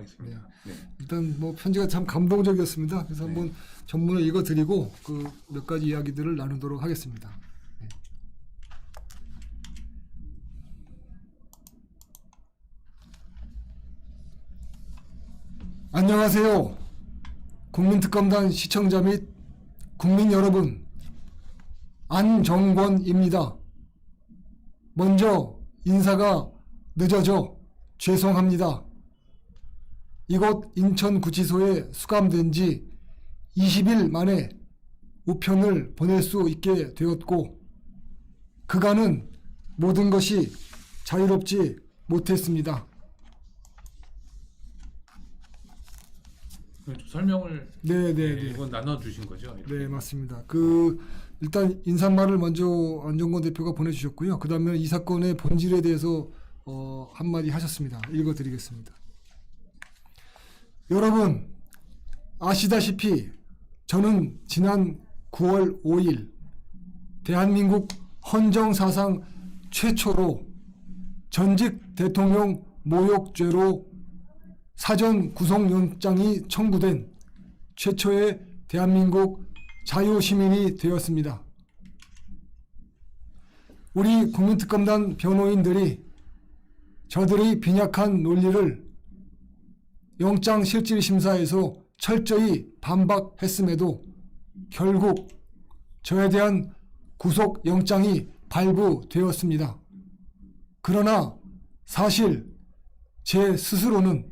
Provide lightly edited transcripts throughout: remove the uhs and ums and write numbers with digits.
하겠습니다. 네. 일단 뭐 편지가 참 감동적이었습니다. 그래서 한번 전문을 읽어드리고 그 몇 가지 이야기들을 나누도록 하겠습니다. 네. 안녕하세요. 국민특검단 시청자 및 국민 여러분, 안정권입니다. 먼저 인사가 늦어져 죄송합니다. 이곳 인천구치소에 수감된 지 20일 만에 우편을 보낼 수 있게 되었고, 그간은 모든 것이 자유롭지 못했습니다. 좀 설명을 이건 나눠주신 거죠? 이렇게. 네, 맞습니다. 일단 인사말을 먼저 안정권 대표가 보내주셨고요. 그 다음에 이 사건의 본질에 대해서 한마디 하셨습니다. 읽어드리겠습니다. 여러분, 아시다시피 저는 지난 9월 5일 대한민국 헌정사상 최초로 전직 대통령 모욕죄로 사전 구속영장이 청구된 최초의 대한민국 자유시민이 되었습니다. 우리 국민특검단 변호인들이 저들의 빈약한 논리를 영장실질심사에서 철저히 반박했음에도 결국 저에 대한 구속영장이 발부되었습니다. 그러나 사실 제 스스로는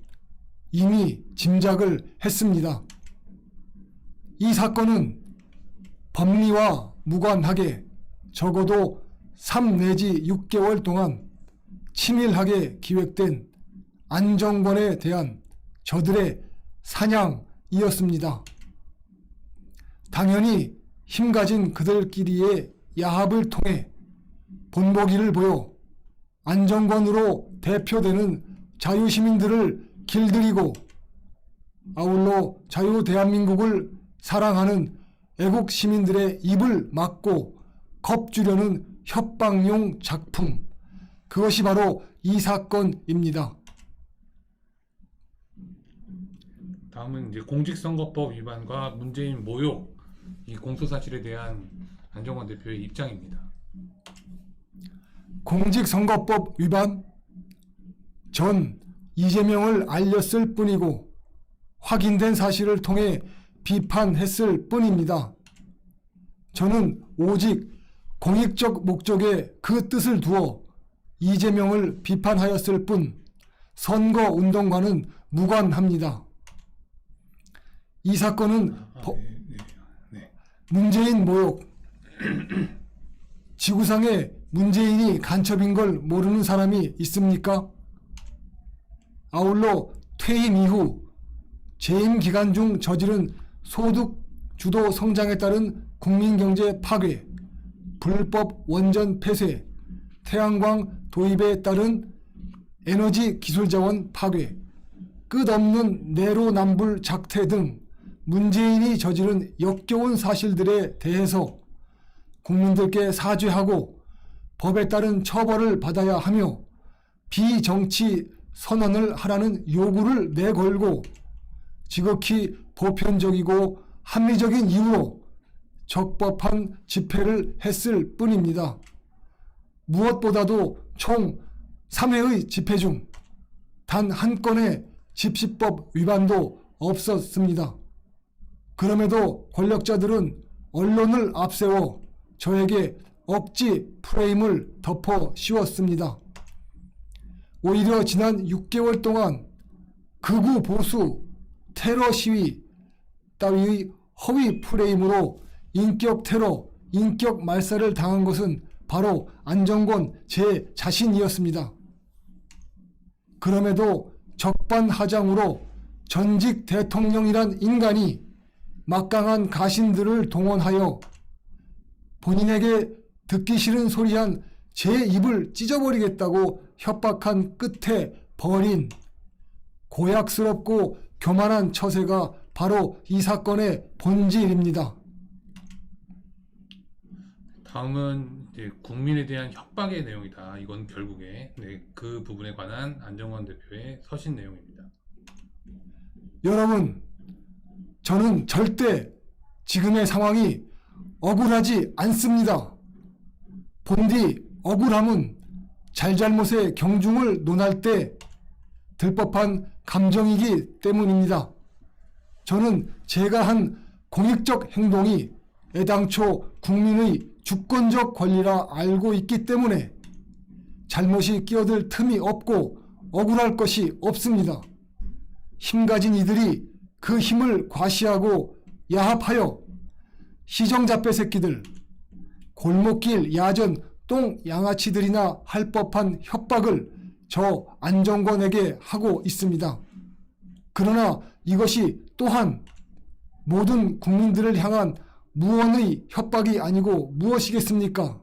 이미 짐작을 했습니다. 이 사건은 법리와 무관하게 적어도 3 내지 6개월 동안 치밀하게 기획된 안정권에 대한 저들의 사냥이었습니다. 당연히 힘가진 그들끼리의 야합을 통해 본보기를 보여 안정권으로 대표되는 자유시민들을 길들이고 아울러 자유 대한민국을 사랑하는 애국 시민들의 입을 막고 겁주려는 협박용 작품, 그것이 바로 이 사건입니다. 다음은 이제 공직선거법 위반과 문재인 모욕, 이 공소사실에 대한 안정권 대표의 입장입니다. 공직선거법 위반? 전 이재명을 알렸을 뿐이고 확인된 사실을 통해 비판했을 뿐입니다. 저는 오직 공익적 목적에 그 뜻을 두어 이재명을 비판하였을 뿐 선거운동과는 무관합니다. 이 사건은 문재인 모욕, 지구상에 문재인이 간첩인 걸 모르는 사람이 있습니까? 아울러 퇴임 이후 재임 기간 중 저지른 소득 주도 성장에 따른 국민경제 파괴, 불법 원전 폐쇄, 태양광 도입에 따른 에너지 기술자원 파괴, 끝없는 내로남불 작태 등 문재인이 저지른 역겨운 사실들에 대해서 국민들께 사죄하고 법에 따른 처벌을 받아야 하며 비정치 선언을 하라는 요구를 내걸고 지극히 보편적이고 합리적인 이유로 적법한 집회를 했을 뿐입니다. 무엇보다도 총 3회의 집회 중 단 한 건의 집시법 위반도 없었습니다. 그럼에도 권력자들은 언론을 앞세워 저에게 억지 프레임을 덮어 씌웠습니다. 오히려 지난 6개월 동안 극우 보수 테러 시위 따위의 허위 프레임으로 인격 테러, 인격 말살을 당한 것은 바로 안정권 제 자신이었습니다. 그럼에도 적반하장으로 전직 대통령이란 인간이 막강한 가신들을 동원하여 본인에게 듣기 싫은 소리한 제 입을 찢어버리겠다고 협박한 끝에 벌인 고약스럽고 교만한 처세가 바로 이 사건의 본질입니다. 다음은 이제 국민에 대한 협박의 내용이다. 이건 결국에 그 부분에 관한 안정권 대표의 서신 내용입니다. 여러분, 저는 절대 지금의 상황이 억울하지 않습니다. 본디 억울함은 잘잘못의 경중을 논할 때 들법한 감정이기 때문입니다. 저는 제가 한 공익적 행동이 애당초 국민의 주권적 권리라 알고 있기 때문에 잘못이 끼어들 틈이 없고 억울할 것이 없습니다. 힘 가진 이들이 그 힘을 과시하고 야합하여 시정잡배 새끼들, 골목길 야전 똥양아치들이나 할 법한 협박을 저 안정권에게 하고 있습니다. 그러나 이것이 또한 모든 국민들을 향한 무언의 협박이 아니고 무엇이겠습니까?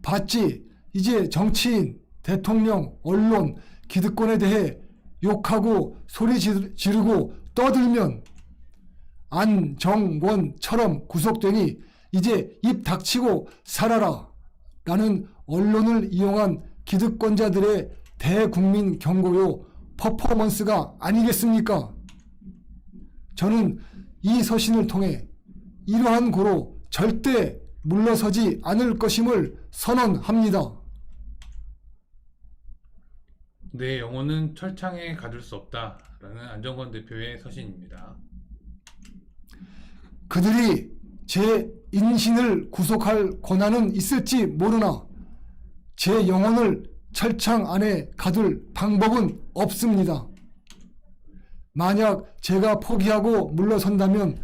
봤지, 이제 정치인, 대통령, 언론, 기득권에 대해 욕하고 소리 지르고 떠들면 안정권처럼 구속되니 이제 입 닥치고 살아라 라는 언론을 이용한 기득권자들의 대국민 경고요 퍼포먼스가 아니겠습니까? 저는 이 서신을 통해 이러한 고로 절대 물러서지 않을 것임을 선언합니다. 내 영혼은 철창에 가둘 수 없다라는 안정권 대표의 서신입니다. 그들이 제 인신을 구속할 권한은 있을지 모르나 제 영혼을 철창 안에 가둘 방법은 없습니다. 만약 제가 포기하고 물러선다면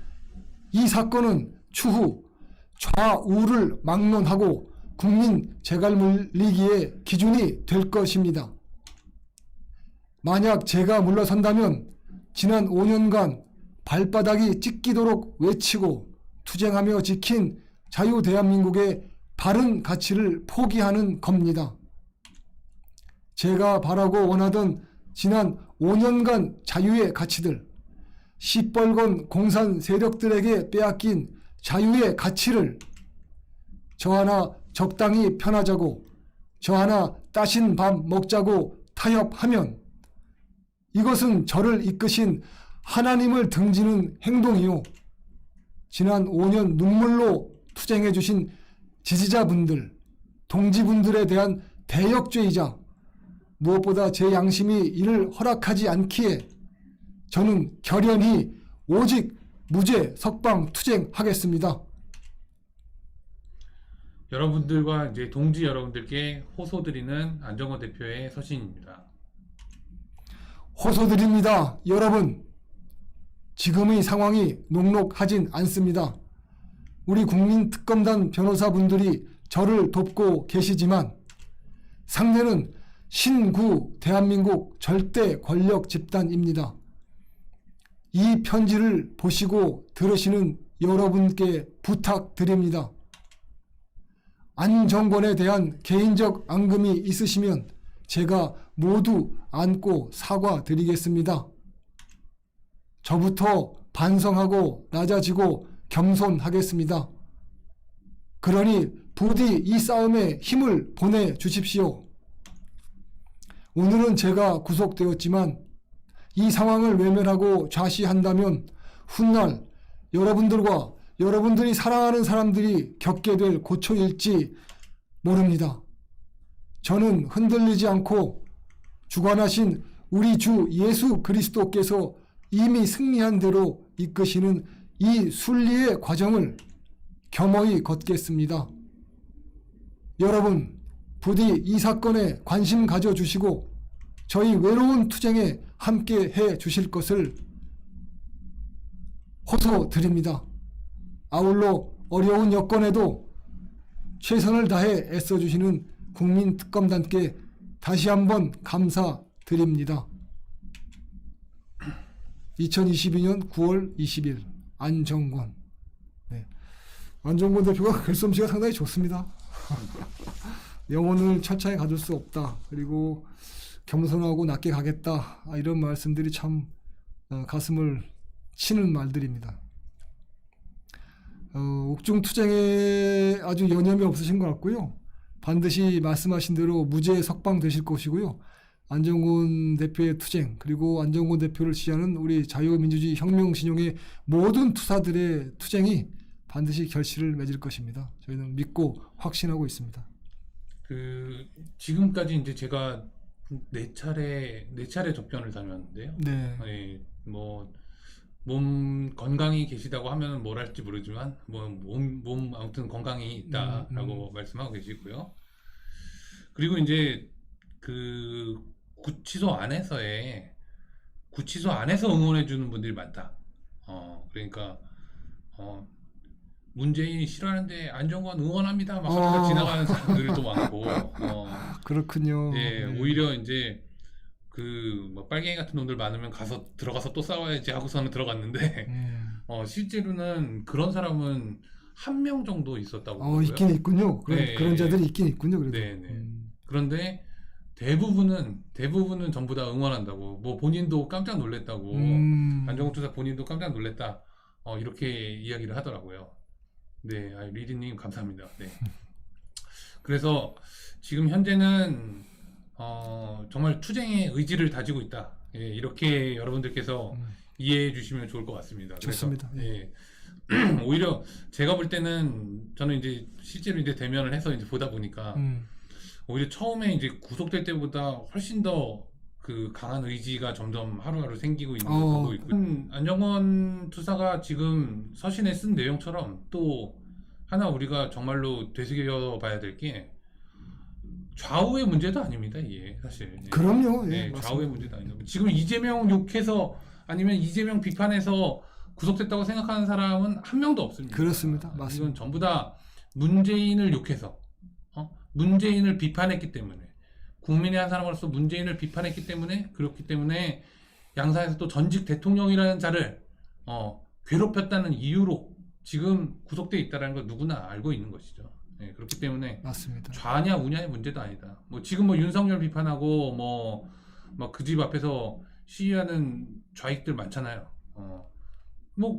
이 사건은 추후 좌우를 막론하고 국민 재갈 물리기의 기준이 될 것입니다. 만약 제가 물러선다면 지난 5년간 발바닥이 찢기도록 외치고 투쟁하며 지킨 자유 대한민국의 바른 가치를 포기하는 겁니다. 제가 바라고 원하던 지난 5년간 자유의 가치들, 시뻘건 공산 세력들에게 빼앗긴 자유의 가치를 저 하나 적당히 편하자고, 저 하나 따신 밥 먹자고 타협하면 이것은 저를 이끄신 하나님을 등지는 행동이요, 지난 5년 눈물로 투쟁해 주신 지지자분들, 동지분들에 대한 대역죄이자 무엇보다 제 양심이 이를 허락하지 않기에 저는 결연히 오직 무죄 석방 투쟁하겠습니다. 여러분들과 이제 동지 여러분들께 호소드리는 안정권 대표의 서신입니다. 호소드립니다. 여러분, 지금의 상황이 녹록하진 않습니다. 우리 국민특검단 변호사분들이 저를 돕고 계시지만 상대는 신구 대한민국 절대 권력 집단입니다. 이 편지를 보시고 들으시는 여러분께 부탁드립니다. 안정권에 대한 개인적 앙금이 있으시면 제가 모두 안고 사과드리겠습니다. 저부터 반성하고 낮아지고 겸손하겠습니다. 그러니 부디 이 싸움에 힘을 보내주십시오. 오늘은 제가 구속되었지만 이 상황을 외면하고 좌시한다면 훗날 여러분들과 여러분들이 사랑하는 사람들이 겪게 될 고초일지 모릅니다. 저는 흔들리지 않고 주관하신 우리 주 예수 그리스도께서 이미 승리한 대로 이끄시는 이 순리의 과정을 겸허히 걷겠습니다. 여러분, 부디 이 사건에 관심 가져주시고 저희 외로운 투쟁에 함께 해 주실 것을 호소드립니다. 아울러 어려운 여건에도 최선을 다해 애써주시는 국민특검단께 다시 한번 감사드립니다. 2022년 9월 20일 안정권. 네. 안정권 대표가 글솜씨가 상당히 좋습니다. 영혼을 철창에 가둘 수 없다. 그리고 겸손하고 낮게 가겠다. 이런 말씀들이 참 가슴을 치는 말들입니다. 옥중 투쟁에 아주 여념이 없으신 것 같고요. 반드시 말씀하신 대로 무죄 석방되실 것이고요. 안정권 대표의 투쟁 그리고 안정권 대표를 지지하는 우리 자유민주주의 혁명신용의 모든 투사들의 투쟁이 반드시 결실을 맺을 것입니다. 저희는 믿고 확신하고 있습니다. 지금까지 이제 제가 네 차례 접견을 다녔는데요. 네. 몸 건강히 계시다고 하면 뭘 할지 모르지만 몸 아무튼 건강히 있다라고 말씀하고 계시고요. 그리고 이제 그 구치소 안에서 응원해 주는 분들이 많다. 그러니까 문재인 싫어하는데 안정권 응원합니다. 막 하면서 지나가는 사람들도 많고. 그렇군요. 예, 네. 오히려 이제 뭐 빨갱이 같은 놈들 많으면 들어가서 또 싸워야지 하고서는 들어갔는데 실제로는 그런 사람은 한 명 정도 있었다고 하고요. 있긴 있군요. 그런 자들이 있긴 있군요. 그래도. 네. 그런데 대부분은 전부 다 응원한다고. 뭐 본인도 깜짝 놀랐다고. 안정권 투사 본인도 깜짝 놀랐다. 이렇게 이야기를 하더라고요. 네, 리리님 감사합니다. 네. 그래서 지금 현재는 정말 투쟁의 의지를 다지고 있다. 예, 이렇게 여러분들께서 이해해 주시면 좋을 것 같습니다. 좋습니다. 그래서, 예. 오히려 제가 볼 때는 저는 이제 실제로 이제 대면을 해서 이제 보다 보니까 오히려 처음에 이제 구속될 때보다 훨씬 더 그 강한 의지가 점점 하루하루 생기고 있는 걸 보고 있고, 안정권 투사가 지금 서신에 쓴 내용처럼 또 하나 우리가 정말로 되새겨 봐야 될 게 좌우의 문제도 아닙니다. 이게 사실. 그럼요. 예, 좌우의 문제도 아닙니다. 지금 이재명 욕해서 아니면 이재명 비판해서 구속됐다고 생각하는 사람은 한 명도 없습니다. 그렇습니다. 맞습니다. 이건 전부 다 문재인을 욕해서 문재인을 비판했기 때문에, 국민의 한 사람으로서 문재인을 비판했기 때문에, 그렇기 때문에 양사에서 또 전직 대통령이라는 자를 괴롭혔다는 이유로 지금 구속돼 있다는 걸 누구나 알고 있는 것이죠. 네, 그렇기 때문에 맞습니다. 좌냐 우냐의 문제도 아니다. 지금 윤석열 비판하고 막 그 집 앞에서 시위하는 좌익들 많잖아요.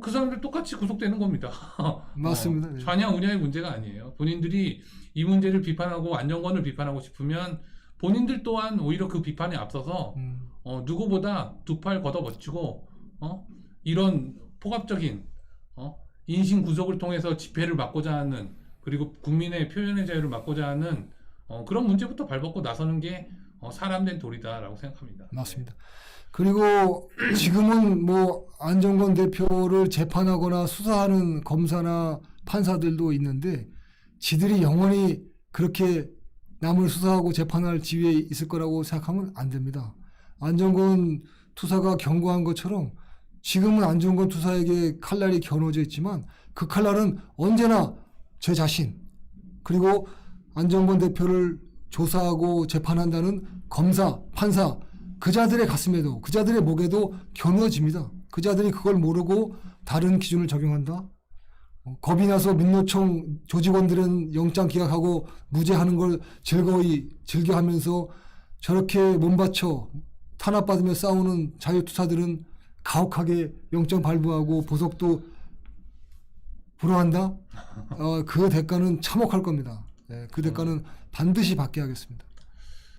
그 사람들 똑같이 구속되는 겁니다. 맞습니다. 네. 좌냐 우냐의 문제가 아니에요. 본인들이 이 문제를 비판하고 안정권을 비판하고 싶으면 본인들 또한 오히려 그 비판에 앞서서 누구보다 두 팔 걷어버치고 이런 포괄적인 인신 구속을 통해서 집회를 막고자 하는, 그리고 국민의 표현의 자유를 막고자 하는 그런 문제부터 발벗고 나서는 게 사람된 도리다라고 생각합니다. 맞습니다. 그리고 지금은 뭐 안정권 대표를 재판하거나 수사하는 검사나 판사들도 있는데 지들이 영원히 그렇게 남을 수사하고 재판할 지위에 있을 거라고 생각하면 안 됩니다. 안정권 투사가 경고한 것처럼 지금은 안정권 투사에게 칼날이 겨누어져 있지만 그 칼날은 언제나 제 자신, 그리고 안정권 대표를 조사하고 재판한다는 검사, 판사, 그 자들의 가슴에도, 그 자들의 목에도 겨누어집니다. 그 자들이 그걸 모르고 다른 기준을 적용한다. 겁이 나서 민노총 조직원들은 영장 기각하고 무죄하는 걸 즐거이 즐겨하면서 저렇게 몸바쳐 탄압받으며 싸우는 자유투사들은 가혹하게 영장 발부하고 보석도 불허한다. 그 대가는 참혹할 겁니다. 그 대가는 반드시 받게 하겠습니다.